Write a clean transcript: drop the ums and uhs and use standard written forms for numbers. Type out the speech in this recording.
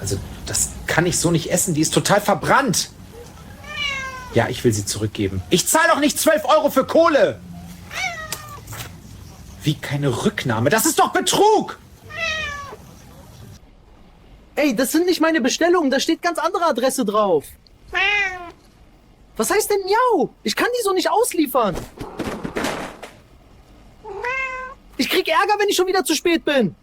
Also, das kann ich so nicht essen. Die ist total verbrannt. Ja, ich will sie zurückgeben. Ich zahle doch nicht 12 Euro für Kohle. Wie keine Rücknahme? Das ist doch Betrug! Ey, das sind nicht meine Bestellungen, da steht ganz andere Adresse drauf. Was heißt denn Miau? Ich kann die so nicht ausliefern. Ich krieg Ärger, wenn ich schon wieder zu spät bin.